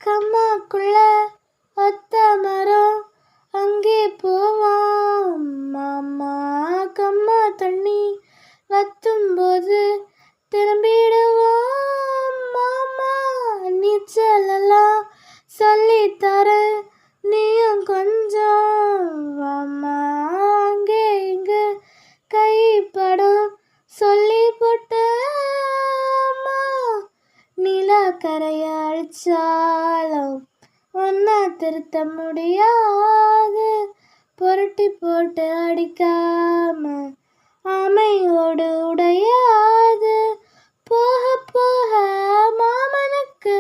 கம்மாக்குள்ள ஒத்த மரம் அங்கே போவான் மாமா. கம்மா தண்ணி வத்தும்போது திரும்பிடுவான் மாமா. நீச்சல் எல்லாம் சொல்லித்தர நீயும் கொஞ்சம் வாமா. அங்கே இங்கு கைப்படும் சொல்லி போட்டம்மா. நிலக்கரைய அழிச்சாலும் ஒன்னா திருத்த முடியாது. புரட்டி போட்டு அடிக்காம ஆமையோடு உடையாது. போக போக மாமனுக்கு